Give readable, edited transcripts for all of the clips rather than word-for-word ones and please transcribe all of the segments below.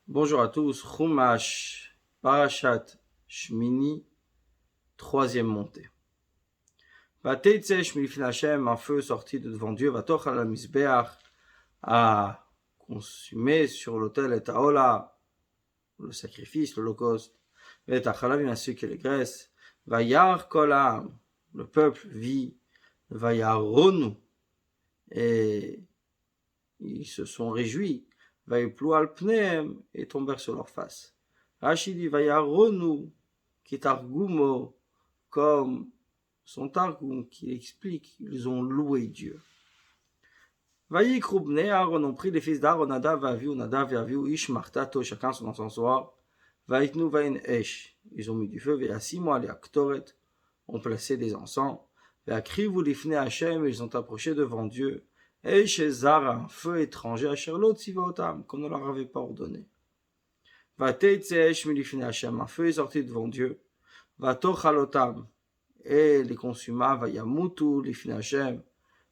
Bonjour à tous, Chumash, Parashat, Shmini, troisième montée. Vateitze Shmilfin Hashem, un feu sorti de devant Dieu, Vatoch al Mizbeach, a consumé sur l'autel et Taola, le sacrifice, l'holocauste, et Tachalavim a sucré les graisses, Vayar Kolam, le peuple vit, Vayaronu, et ils se sont réjouis, Vayiplu al Pneem, et tombèrent sur leur face. Rashi dit Vayaronu, qui est Targumo, comme son Targum qui explique, ils ont loué Dieu. Vayikru bnei Aaron ont pris les fils d'Aaron, Nadav et Avihu, Ish Martato, chacun son encensoir. Vayitnu vayin esh, ils ont mis du feu, Vayasimu ali aktoret, ont placé des encens. Vayakrivu lifnei Hashem, ils ont approché devant Dieu. Esh ezara, un feu étranger, Asher lo tzivautam, qu'on ne leur avait pas ordonné. Vateitze esh milifnei Hashem, un feu est sorti devant Dieu. Vatochalotam, et les consuma, Vayamutu lifnei Hashem,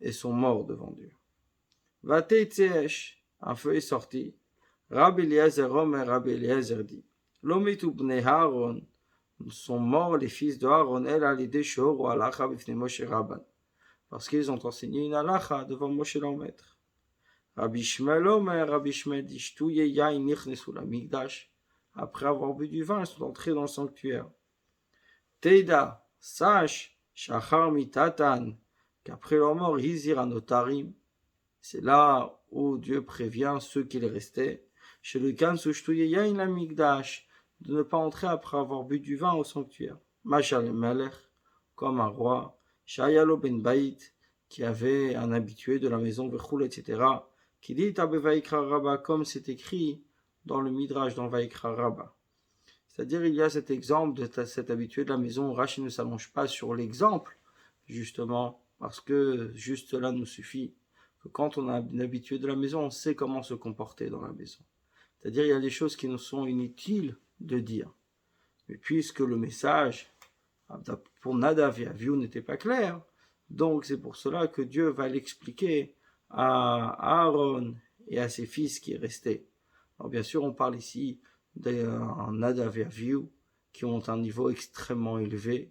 et sont morts devant Dieu. Vateitzeesh, un feu est sorti. Rabbi Eliezer Omer, Rabbi Eliezer dit, Lomitu bnei Aaron, sont morts les fils de Aaron, el alidei shehoru halacha bifnei Moshe Rabban, parce qu'ils ont enseigné une halacha devant Moshe leur maître. Rabbi Shmuel Omer, Rabbi Shmuel dit, Shtuye yain nichnesu lamikdash, après avoir bu du vin, ils sont entrés dans le sanctuaire. Teida, sache, shachar mitatan, qu'après leur mort, hizir anotarim, c'est là où Dieu prévient ceux qui les restaient, chez le Kansu Shtuye Yain Lamikdash, de ne pas entrer après avoir bu du vin au sanctuaire. Mashal Melech, comme un roi, Shayalo ben Baït, qui avait un habitué de la maison, Vechul, etc., qui dit Abe Vaikra Rabba, comme c'est écrit dans le Midrash, dans Vaikra Rabba. C'est-à-dire, il y a cet exemple de cet habitué de la maison. Rashi ne s'allonge pas sur l'exemple, justement, parce que juste cela nous suffit. Que quand on a un habitué de la maison, on sait comment se comporter dans la maison. C'est-à-dire, il y a des choses qui nous sont inutiles de dire. Mais puisque le message pour Nadav et Avihu n'était pas clair, donc c'est pour cela que Dieu va l'expliquer à Aaron et à ses fils qui restaient. Alors bien sûr, on parle ici d'un Nadav et Avihu qui ont un niveau extrêmement élevé,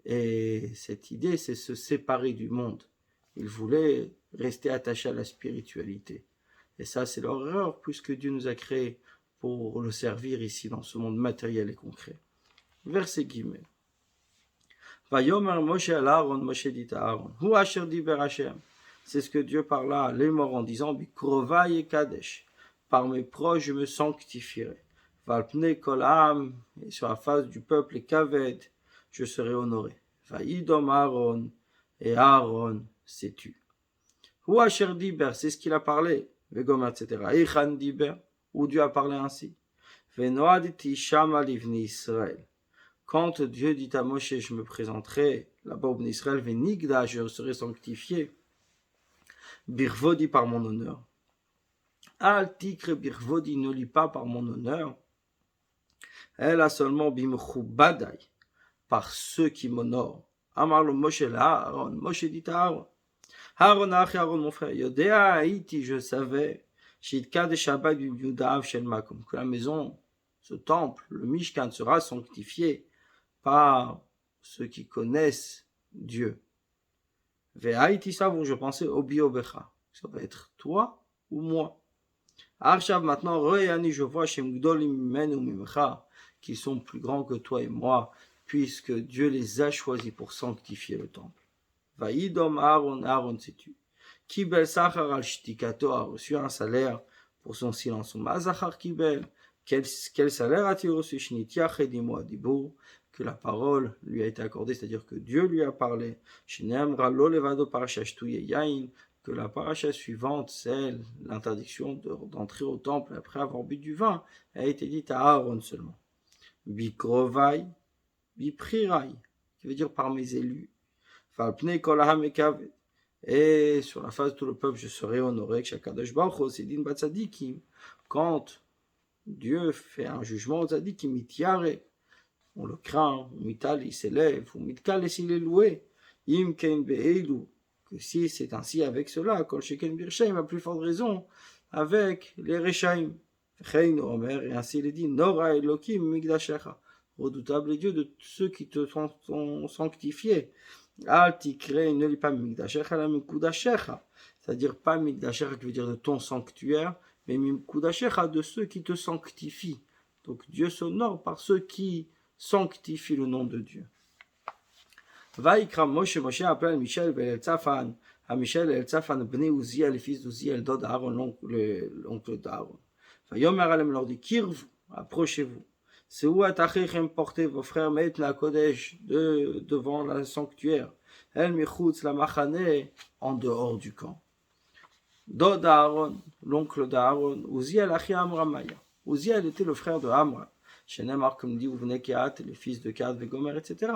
et cette idée, c'est se séparer du monde. Ils voulaient rester attachés à la spiritualité. Et ça, c'est leur erreur, puisque Dieu nous a créés pour le servir ici, dans ce monde matériel et concret. Verset guillemets. Vayomer Moshe al Aaron, Moshe dit à Aaron, Hu asher diber Hashem. C'est ce que Dieu parla à les morts en disant, Bikrovai et Kadesh. Par mes proches, je me sanctifierai. Valpne kol am, et sur la face du peuple, et Kaved, je serai honoré. Vaïdom Aaron, et Aaron s'est tu. Hu asher diber, c'est ce qu'il a parlé. Vegom, etc. Eichan diber, où Dieu a parlé ainsi. Venoaditi shama livni Israël. Quand Dieu dit à Moshe, je me présenterai là-bas au Israël, Venigda, je serai sanctifié. Birvodi par mon honneur. Al tikre birvodi, ne lis pas par mon honneur. Elle a seulement bimchubadai, par ceux qui m'honorent. Amar le Moshe la Aaron, Moshe dit à Aaron. Aaron achi Aaron mon frère, Yodea haïti, je savais, Shidka de Shabbat du Yudav shel Makom, que la maison, ce temple, le Mishkan sera sanctifié par ceux qui connaissent Dieu. Ve'haïti savon, je pensais au biobecha, ça va être toi ou moi. Arshav maintenant, Re'ani, je vois chez Mgdolim mimenu mimecha, qui sont plus grands que toi et moi, puisque Dieu les a choisis pour sanctifier le temple. Vaïdom Aaron, Aaron sais-tu. Kibel Sachar al Shtikato a reçu un salaire pour son silence. Mazachar Kibel, quel salaire a-t-il reçu? Shnitiach edimo adibur, que la parole lui a été accordée, c'est-à-dire que Dieu lui a parlé. Shneamra lo levado parasha shtuye yain, que la paracha suivante, celle, l'interdiction d'entrer au temple après avoir bu du vin, a été dite à Aaron seulement. Bikrovai, biprirai, qui veut dire par mes élus. Falpne kolaham ekavet. Et sur la face de tout le peuple, je serai honoré. Quand Dieu fait un jugement aux tzadikim, on le craint, il s'élève, et s'il est loué. Que si c'est ainsi avec cela, kol sheken birshaim, à plus forte raison, avec les rechaim. Et ainsi il est dit, Nora Elohim Migdashecha, redoutable Dieu de ceux qui te sont sanctifiés. Al Tikre, ne lis pas Migdashecha, la Mikudashecha, c'est-à-dire pas Migdashecha qui veut dire de ton sanctuaire, mais Mikudashecha de ceux qui te sanctifient. Donc Dieu s'honore par ceux qui sanctifient le nom de Dieu. Vaikra Moshe appelle Michel Tzafan, à Michel et Tzafan, Bnei Uziel, les fils d'Uziel, Dod Aaron, l'oncle d'Aaron. Vayomer Alem leur dit, Kirvu, approchez-vous. C'est où Atachechem portez vos frères Meitna Kodesh devant le sanctuaire. El Michutz la Machane, en dehors du camp. Dod Aaron, l'oncle d'Aaron, Uziel Achi Amramaya. Uziel était le frère de Amram. Shenemar, comme dit, vous venez Kehat, les fils de Kehat, Vegomer, etc.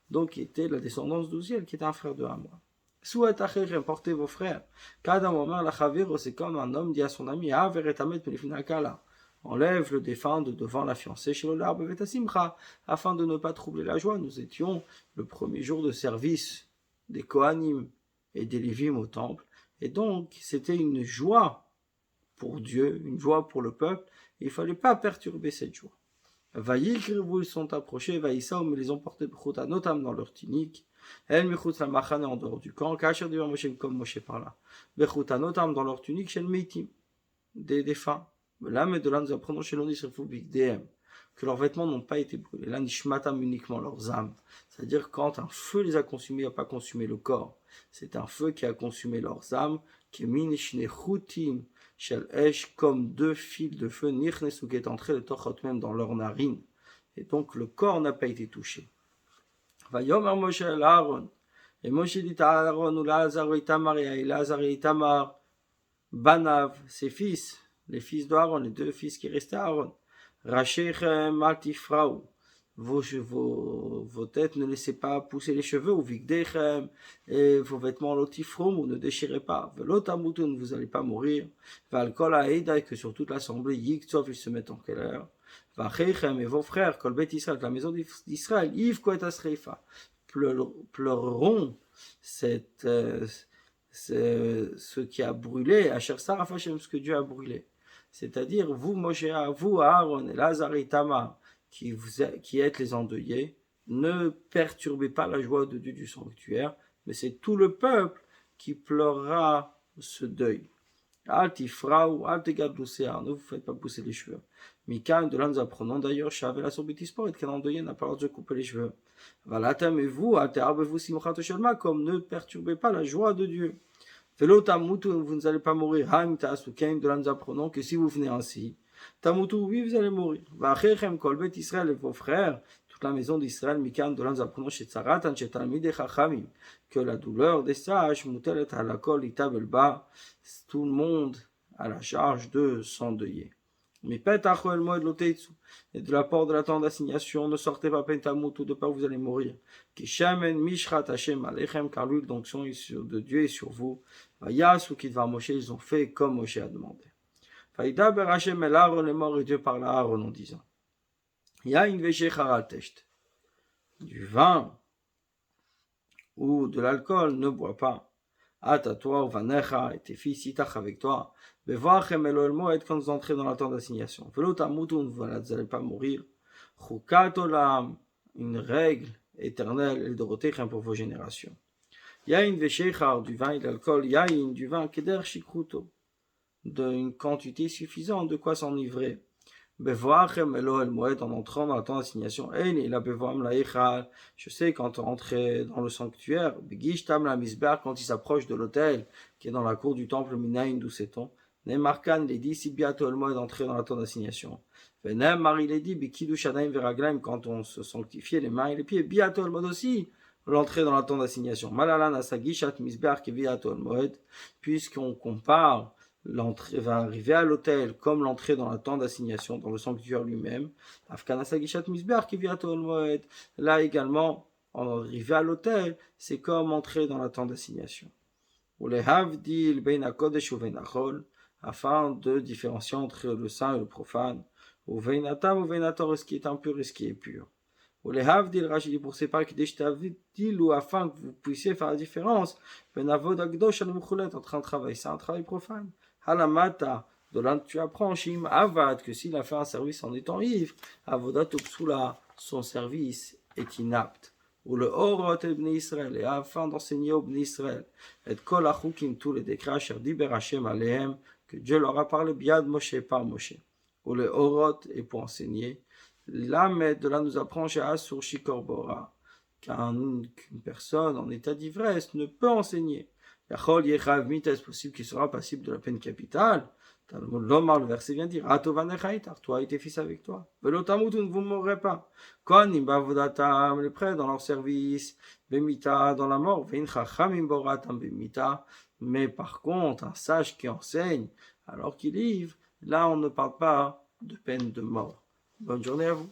Donc, il était la descendance d'Uziel, qui était un frère de Amram. Souhait Achéchem, portez vos frères. Kadam Omer la Chaviro, c'est comme un homme dit à son ami, Aver et Amet Pelifnakala. Enlève le défunt de devant la fiancée chez le l'arbre Vetasimcha, afin de ne pas troubler la joie. Nous étions le premier jour de service des Kohanim et des Lévim au temple, et donc c'était une joie pour Dieu, une joie pour le peuple, et il ne fallait pas perturber cette joie. Vaïkrivu, ils sont approchés, Vaïsaum, ils les ont portés notamment dans leur tunique. El Michutz la Machane en dehors du camp, Kacher devant Moshe comme Moshe par là. Bechouta notamment dans leur tunique, chez le Meitim, des défunts. Là, mais de là, nous apprenons chez l'Onis que leurs vêtements n'ont pas été brûlés. Là, Nishmatam uniquement leurs âmes. C'est-à-dire, quand un feu les a consumés, il n'a pas consumé le corps. C'est un feu qui a consumé leurs âmes, qui est minishnechutim shel esh, comme deux fils de feu, nichnesu, qui est entré le tochot même dans leurs narines. Et donc, le corps n'a pas été touché. Vayomer Moshe el Aaron. Et Moshe dit à Aaron, ou Lazar et Itamar, et Lazar et Itamar, Banav, ses fils, les fils d'Aaron, les deux fils qui restaient à Aaron. Rachechem altifraou. Vos têtes ne laissez pas pousser les cheveux, ou vigdechem, et vos vêtements lotifrom, ou ne déchirez pas. Velotamutun, vous n'allez pas mourir. Valkol aïda, et que sur toute l'assemblée, Yiktov, ils se mettent en colère. Vachechem, et vos frères, Kolbet Israël, la maison d'Israël, Yves Koetasreifa, pleureront ce qui a brûlé, Asher Saraf Hashem, ce que Dieu a brûlé. C'est-à-dire, vous, Moshe, vous, Aaron et Lazar et Tamar, qui êtes les endeuillés, ne perturbez pas la joie de Dieu du sanctuaire, mais c'est tout le peuple qui pleurera ce deuil. Altifraou, altegadlouséar, ne vous faites pas pousser les cheveux. Mikan, de là nous apprenons d'ailleurs, Shavel a sorbitisport, et qu'un endeuillé n'a pas le droit de couper les cheveux. Valatem et vous, alterbez-vous simchat shelma, comme ne perturbez pas la joie de Dieu. Velotamutu, vous ne allez pas mourir. Haim ta'asukein, de là nous apprenons que si vous venez ainsi, tamutu, oui, vous allez mourir. Vachechem kolbet Israël et vos frères, toute la maison d'Israël, Mikan, de là nous apprenons chez Tzaratan, chez Talmidei Chachamim, que la douleur des sages, mutelet halakol itabelba, tout le monde à la charge de s'endeuiller. Mais petacho el moed loteitsu, et de la porte de la tente d'assignation, ne sortez pas pentamutu, de peur vous allez mourir. Kishamen mishrat Hashem alechem, car l'huile d'onction de Dieu est sur vous. Vayas ou kitvar Moshe, ils ont fait comme Moshe a demandé. Vaïdaber Hashem el Aaron, est mort et Dieu parla à Aaron en disant, Yain veshechar al techt, du vin ou de l'alcool, ne bois pas. At à toi, ou vanecha, et tes fils, itach avec toi. Bevoachem elo el moed, quand vous entrez dans la tente d'assignation. Velotamutun, vous n'allez pas mourir. Chukat olam, une règle éternelle, el dorotechem pour vos générations. Yain veshechar, du vin et de l'alcool, yain, du vin, keder shikruto, d'une quantité suffisante de quoi s'enivrer. Bevoachem elo el moed, en entrant dans la tente d'assignation. Ein la bevoam la echal, je sais quand on entrait dans le sanctuaire, begishtam la misbar, quand il s'approche de l'autel, qui est dans la cour du temple minaïn, d'où c'est-on. Nemarkan, il est dit, si biato el moed, d'entrer dans la tente d'assignation. Venem, il est dit, bikidu shadaim veraglaim, quand on se sanctifiait les mains et les pieds, biato el moed aussi, l'entrée dans la tente d'assignation. Malalan asagishat misbar, qui biato el moed, puisqu'on compare l'entrée va arriver à l'autel comme l'entrée dans la tente d'assignation dans le sanctuaire lui-même. Là également, en arriver à l'autel, c'est comme entrer dans la tente d'assignation. Afin de différencier entre le saint et le profane. Ce qui est impur et ce qui est pur. Pour séparer afin que vous puissiez faire la différence entre un travail, c'est un travail profane. Halamata, De là, tu apprends, Shim Avad, que s'il a fait un service en étant ivre, Avodat Upsula, son service est inapte. Ou le Orot et Bnei Israël, et afin d'enseigner au Bnei Israël, et Kol Achukim, tous les décrets, Asher Diber Hashem Alehem, que Dieu leur a parlé, Biad Moshe, par Moshe. Ou le Orot, et pour enseigner, Lamed, de là nous apprend chez Asur Shikor Bora, qu'une personne en état d'ivresse ne peut enseigner. Yachol Yechav Mita, est possible qu'il sera passible de la peine capitale. L'Omar, le verset vient dire, toi et tes fils avec toi. Velotamutun, vous ne mourrez pas. Kohanim bavodatam, les prêts dans leur service, bemita, dans la mort, vein chachamim boratam bemita. Mais par contre, un sage qui enseigne, alors qu'il livre, là on ne parle pas de peine de mort. Bonne journée à vous.